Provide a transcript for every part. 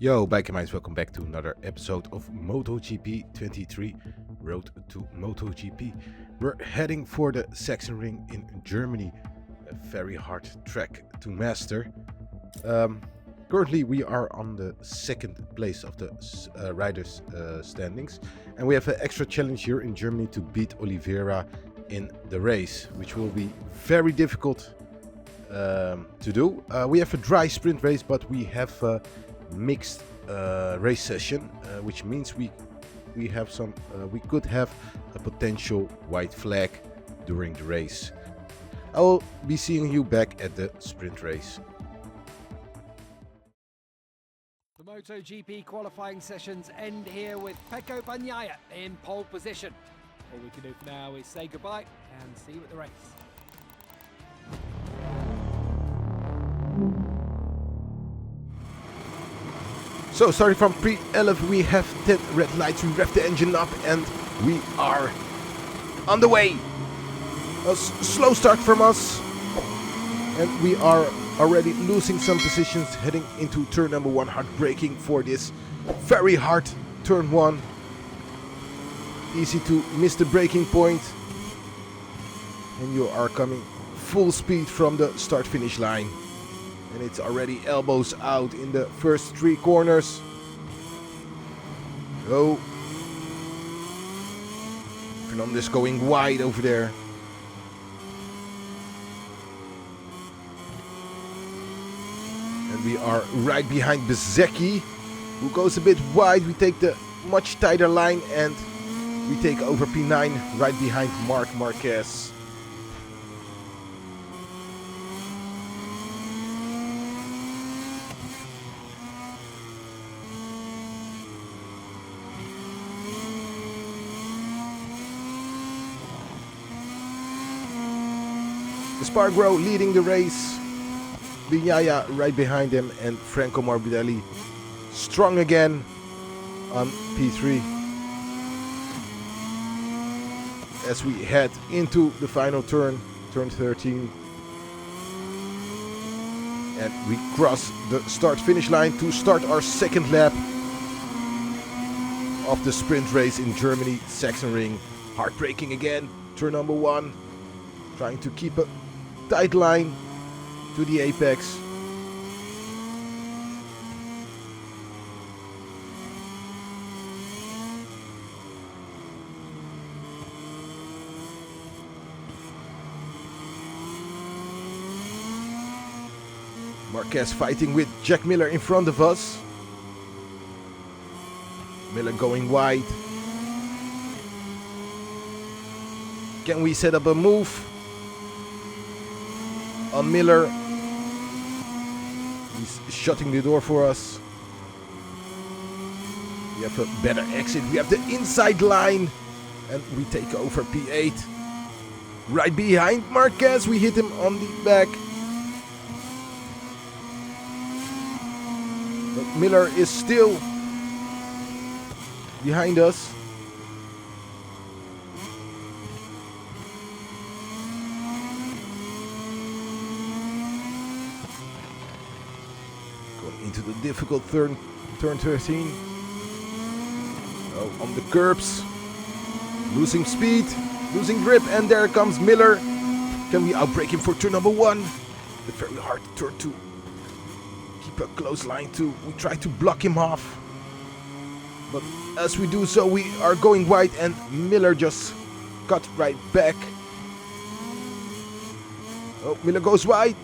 Yo, bikers, welcome back to another episode of MotoGP 23, Road to MotoGP. We're heading for the Sachsenring in Germany, a very hard track to master. Currently we are on the second place of the riders standings, and we have an extra challenge here in Germany to beat Oliveira in the race, which will be very difficult to do. We have a dry sprint race, but we have mixed race session, which means we could have a potential white flag during the race. I will be seeing you back at the sprint race. The MotoGP qualifying sessions end here with Pecco Bagnaia in pole position. All we can do for now is say goodbye and see you at the race. So starting from pre-11, we have 10 red lights, we rev the engine up and we are on the way. A slow start from us and we are already losing some positions heading into turn number 1, hard braking for this very hard turn 1. Easy to miss the braking point and you are coming full speed from the start finish line. And it's already elbows out in the first 3 corners. Oh. Fernandez going wide over there. And we are right behind Bezzecchi, who goes a bit wide. We take the much tighter line and we take over P9 right behind Marc Marquez. Spargro leading the race, Bagnaia right behind him, and Franco Morbidelli strong again on P3 as we head into the final turn, turn 13, and we cross the start finish line to start our second lap of the sprint race in Germany, Sachsenring. Hard braking again, turn number 1, trying to keep a tight line to the apex. Marquez fighting with Jack Miller in front of us. Miller going wide. Can we set up a move on Miller? He's shutting the door for us. We have a better exit. We have the inside line and we take over P8. Right behind Marquez. We hit him on the back. But Miller is still behind us. Into the difficult turn 13. Oh, on the curbs. Losing speed, losing grip, and there comes Miller. Can we outbrake him for turn number 1? The very hard turn 2. Keep a close line too. We try to block him off. But as we do so, we are going wide and Miller just cut right back. Oh, Miller goes wide.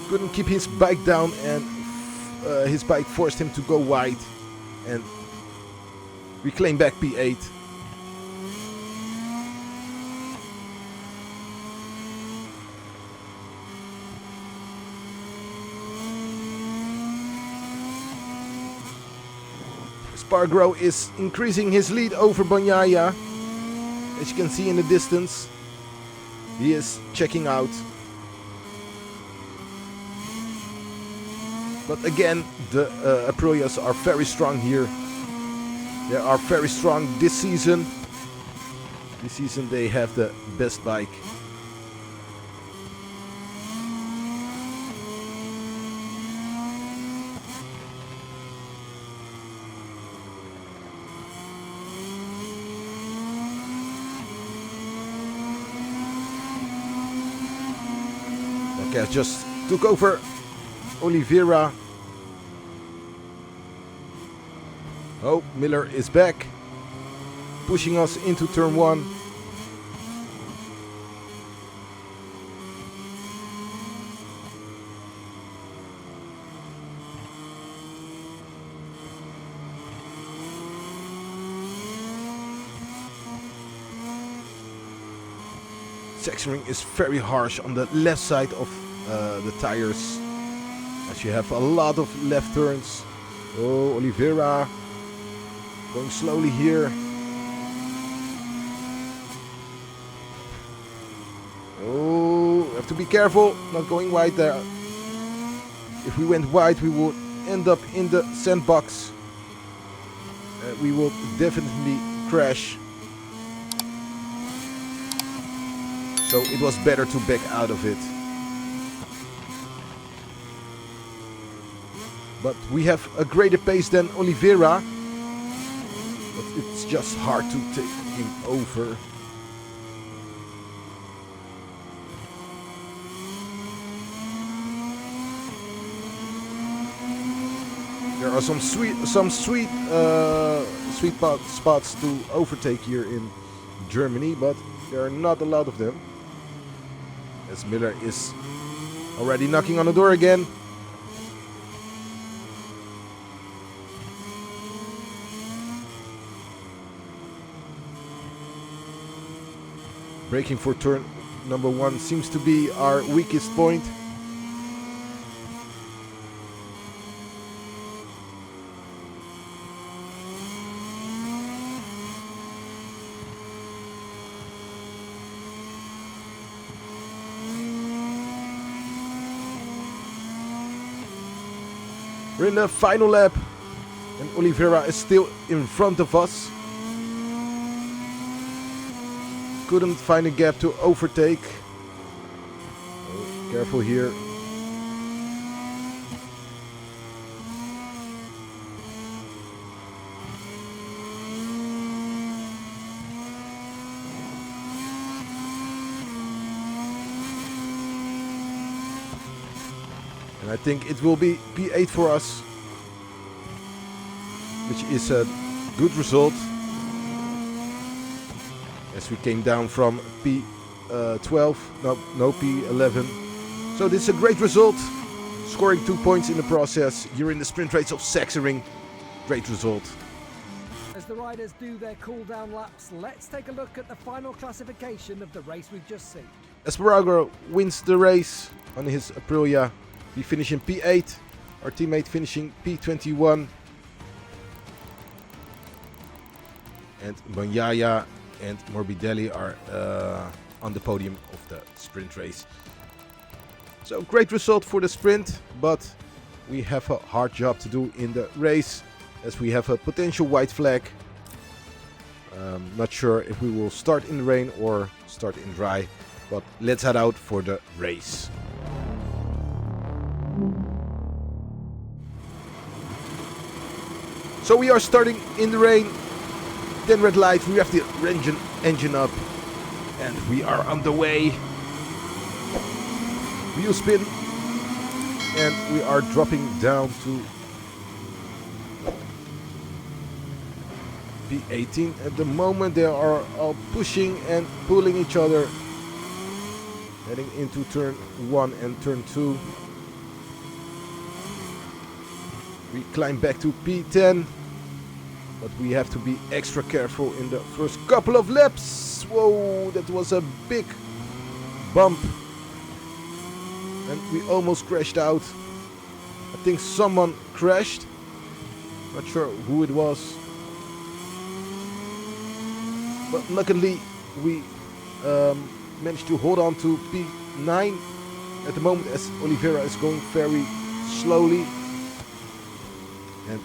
Couldn't keep his bike down and his bike forced him to go wide and we claim back P8. Spargro is increasing his lead over Bagnaia. As you can see in the distance, he is checking out. But again, the Aprilias are very strong here. They are very strong this season. This season they have the best bike. Marquez just took over Oliveira. Oh, Miller is back, pushing us into turn 1. Sachsenring is very harsh on the left side of the tires, as you have a lot of left turns. Oh, Oliveira going slowly here. Oh, have to be careful, not going wide there. If we went wide, we would end up in the sandbox. We will definitely crash. So it was better to back out of it. But we have a greater pace than Oliveira. But it's just hard to take him over. There are some sweet spots to overtake here in Germany, but there are not a lot of them. As Miller is already knocking on the door again. Braking for turn number 1 seems to be our weakest point. We're in the final lap and Oliveira is still in front of us. Couldn't find a gap to overtake. Oh, careful here. And I think it will be P8 for us, which is a good result, as we came down from P12, no P11. So this is a great result, scoring 2 points in the process. You're in the sprint race of Sachsenring. Great result. As the riders do their cool-down laps, let's take a look at the final classification of the race we've just seen. Espargaro wins the race on his Aprilia. We finish in P8, our teammate finishing P21. And Bagnaia and Morbidelli are on the podium of the sprint race. So great result for the sprint, but we have a hard job to do in the race, as we have a potential white flag. Not sure if we will start in the rain or start in dry, but let's head out for the race. So we are starting in the rain, then red light, we have the engine up, and we are on the way. Wheel spin, and we are dropping down to P18. At the moment they are all pushing and pulling each other, heading into turn 1 and turn 2. We climb back to P10, but we have to be extra careful in the first couple of laps. Whoa, that was a big bump. And we almost crashed out. I think someone crashed. Not sure who it was. But luckily we managed to hold on to P9 at the moment, as Oliveira is going very slowly. And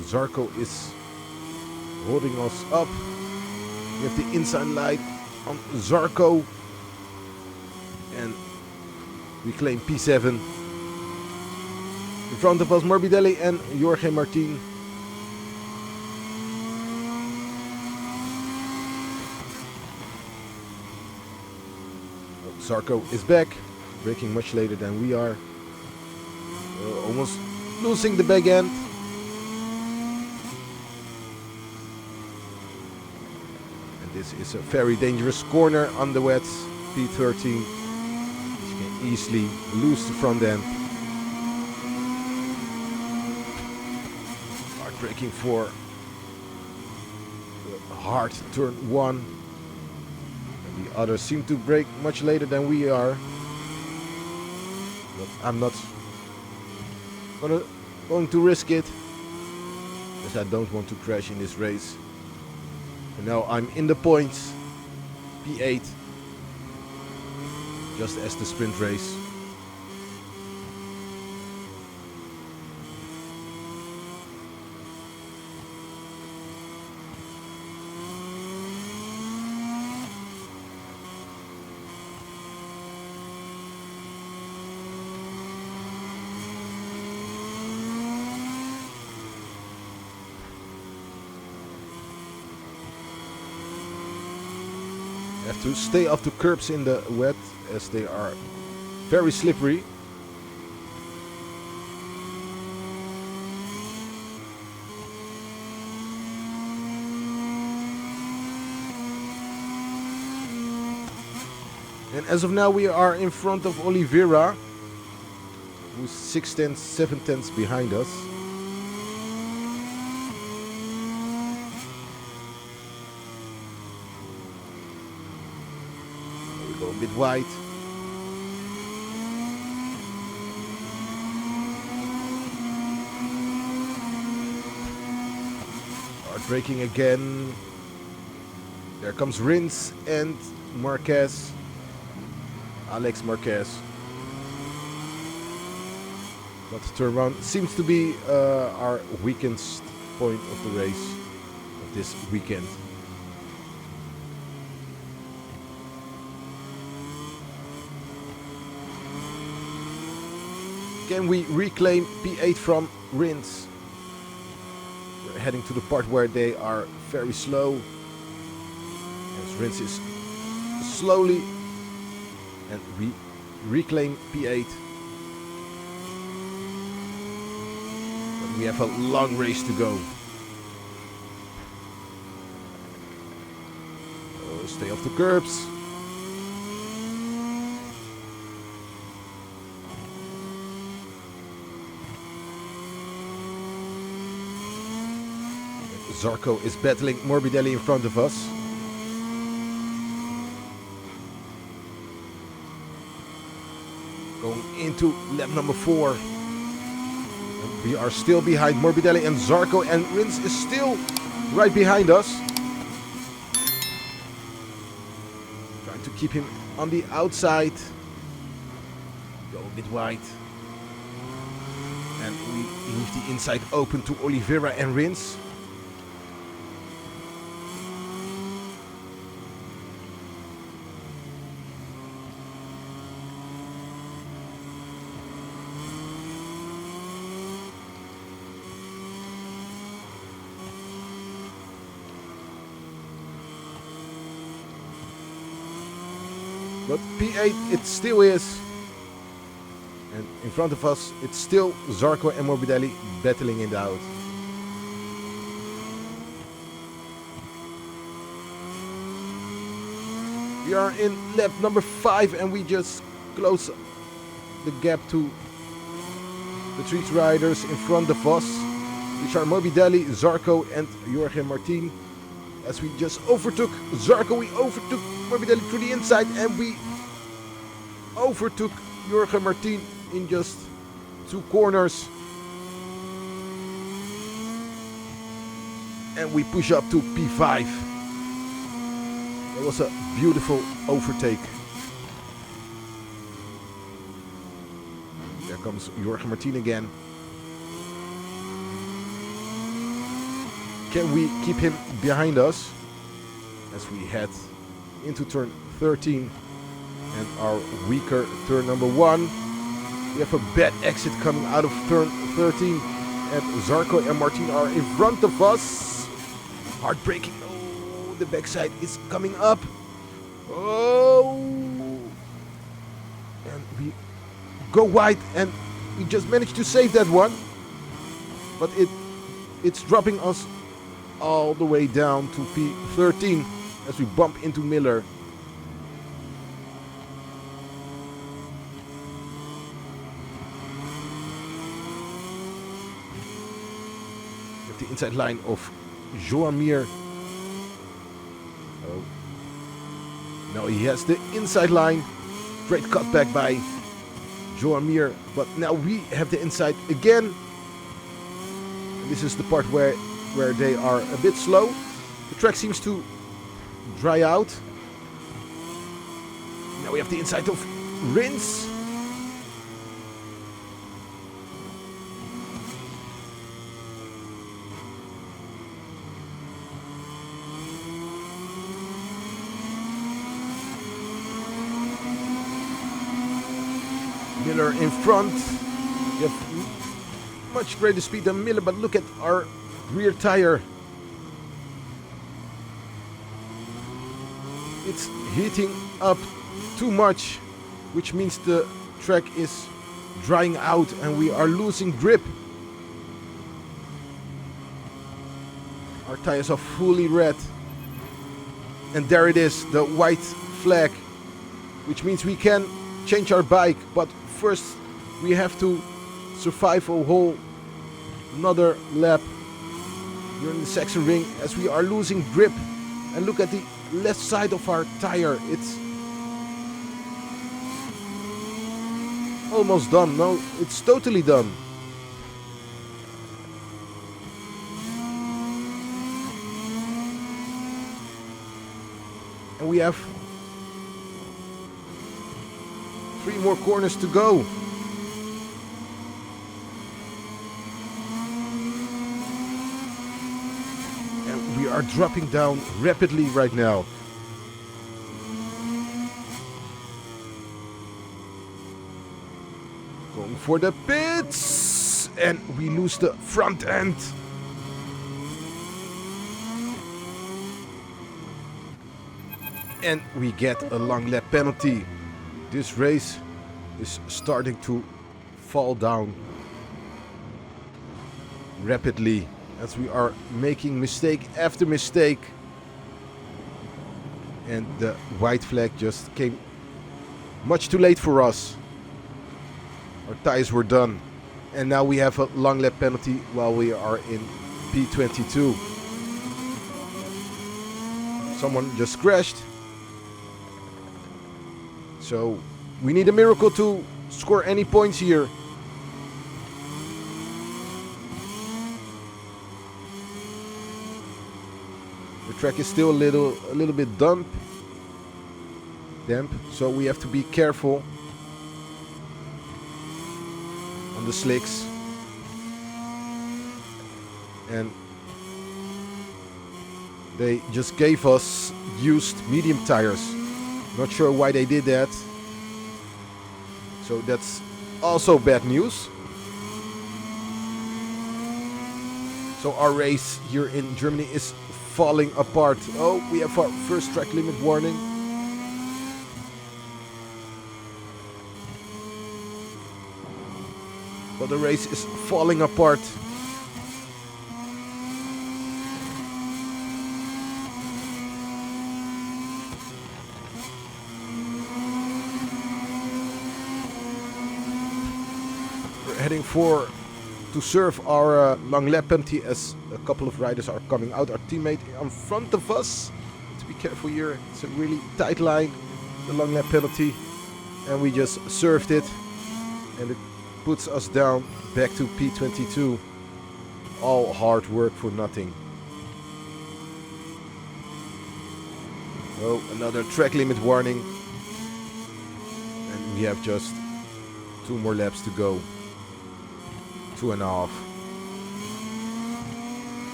Zarco is holding us up. We have the inside light on Zarco. And we claim P7. In front of us, Morbidelli and Jorge Martin. Zarco is back. braking much later than we are. Almost losing the back end. And this is a very dangerous corner on the wet P13. You can easily lose the front end. Hard braking for the hard turn 1. And the others seem to brake much later than we are. But I'm not going to risk it, because I don't want to crash in this race. And now I'm in the points, P8, just as the sprint race. Have to stay off the curbs in the wet, as they are very slippery. And as of now we are in front of Oliveira, who's 6/10, 7/10 behind us. Go a bit wide. Hard braking again. There comes Rins and Marquez. Alex Marquez. But the turn one seems to be our weakest point of the race of this weekend. Can we reclaim P8 from Rins? We're heading to the part where they are very slow. As Rins is slowly, and we reclaim P8. But we have a long race to go. Oh, stay off the curbs. Zarco is battling Morbidelli in front of us. Going into lap number 4. And we are still behind Morbidelli and Zarco, and Rins is still right behind us. Trying to keep him on the outside. Go a bit wide. And we leave the inside open to Oliveira and Rins. But P8 it still is. And in front of us it's still Zarco and Morbidelli battling it out. We are in lap number 5 and we just close the gap to the 3 riders in front of us, which are Morbidelli, Zarco and Jorge Martin. As we just overtook Zarco, we overtook Morbidelli through the inside, and we overtook Jorge Martin in just 2 corners. And we push up to P5. It was a beautiful overtake. There comes Jorge Martin again. Can we keep him behind us as we head into turn 13 and our weaker turn number 1? We have a bad exit coming out of turn 13, and Zarco and Martin are in front of us. Hard braking. Oh, the backside is coming up. Oh, and we go wide, and we just managed to save that one. But it's dropping us all the way down to P13 as we bump into Miller. With the inside line of Joamir. Oh. Now he has the inside line. Great cutback by Joamir. But now we have the inside again. And this is the part where they are a bit slow. The track seems to dry out. Now we have the inside of Rins. Miller in front. We have much greater speed than Miller, but look at our rear tire. It's heating up too much, which means the track is drying out and we are losing grip. Our tires are fully red. And there it is, the white flag, which means we can change our bike, but first we have to survive a whole another lap here in the Saxon ring as we are losing grip. And look at the left side of our tire, it's almost done. No, it's totally done. And we have 3 more corners to go. And we are dropping down rapidly right now. Going for the pits. And we lose the front end. And we get a long lap penalty. This race is starting to fall down rapidly as we are making mistake after mistake. And the white flag just came much too late for us. Our tires were done. And now we have a long lap penalty while we are in P22. Someone just crashed. So we need a miracle to score any points here. The track is still a little bit damp, so we have to be careful on the slicks. And they just gave us used medium tires. Not sure why they did that. So that's also bad news. So our race here in Germany is falling apart. Oh, we have our first track limit warning. But the race is falling apart. Heading to serve our long lap penalty as a couple of riders are coming out. Our teammate in front of us. To be careful here. It's a really tight line, the long lap penalty, and we just served it, and it puts us down back to P22. All hard work for nothing. Oh, another track limit warning, and we have just 2 more laps to go. 2.5.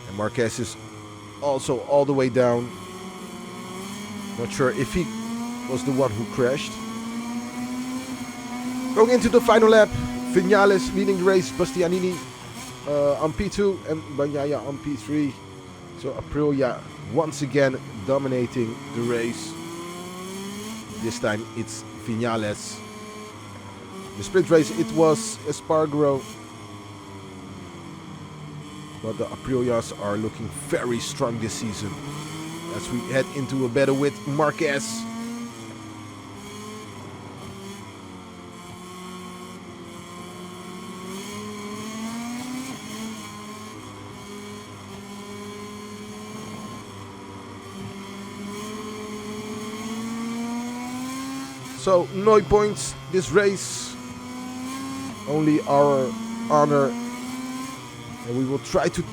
And Marquez is also all the way down. Not sure if he was the one who crashed. Going into the final lap, Viñales leading the race, Bastianini on P2 and Bagnaia on P3. So Aprilia once again dominating the race. This time it's Viñales. The sprint race it was Espargaro. But the Aprilias are looking very strong this season. As we head into a battle with Marquez. So no points this race. Only our honor. And we will try to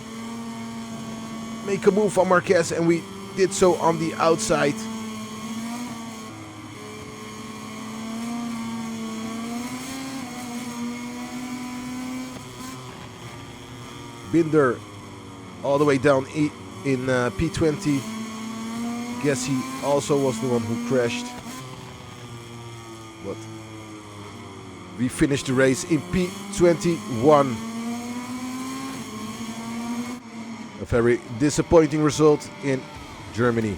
make a move on Marquez, and we did so on the outside. Binder all the way down in P20. Guess he also was the one who crashed. But we finished the race in P21. A very disappointing result in Germany.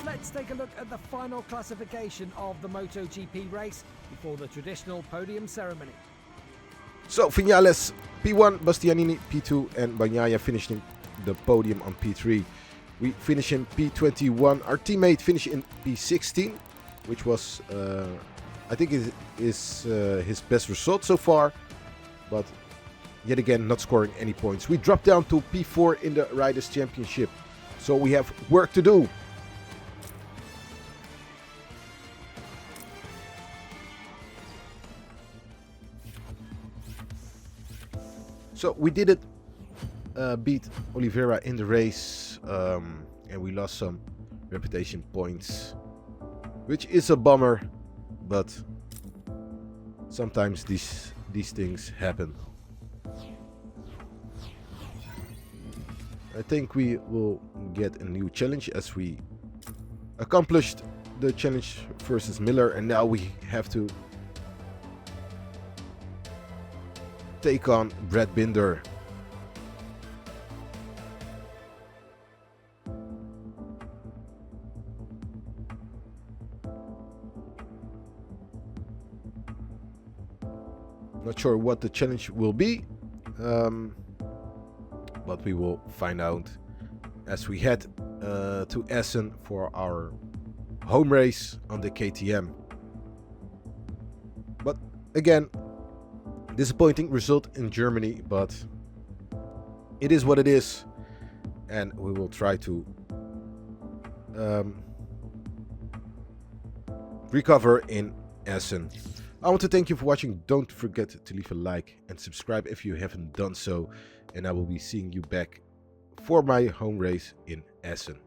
Let's take a look at the final classification of the MotoGP race before the traditional podium ceremony. So Viñales P1, Bastianini P2 and Bagnaia finished in the podium on P3. We finish in P21. Our teammate finished in P16, which was I think is his best result so far, but yet again not scoring any points. We dropped down to P4 in the Riders' Championship, so we have work to do. So we did it, beat Oliveira in the race, and we lost some reputation points, which is a bummer, but sometimes these things happen. I think we will get a new challenge as we accomplished the challenge versus Miller, and now we have to take on Brad Binder. Not sure what the challenge will be, but we will find out as we head to Essen for our home race on the KTM. But again, disappointing result in Germany, but it is what it is, and we will try to recover in Essen. I want to thank you for watching. Don't forget to leave a like and subscribe if you haven't done so, and I will be seeing you back for my home race in Essen.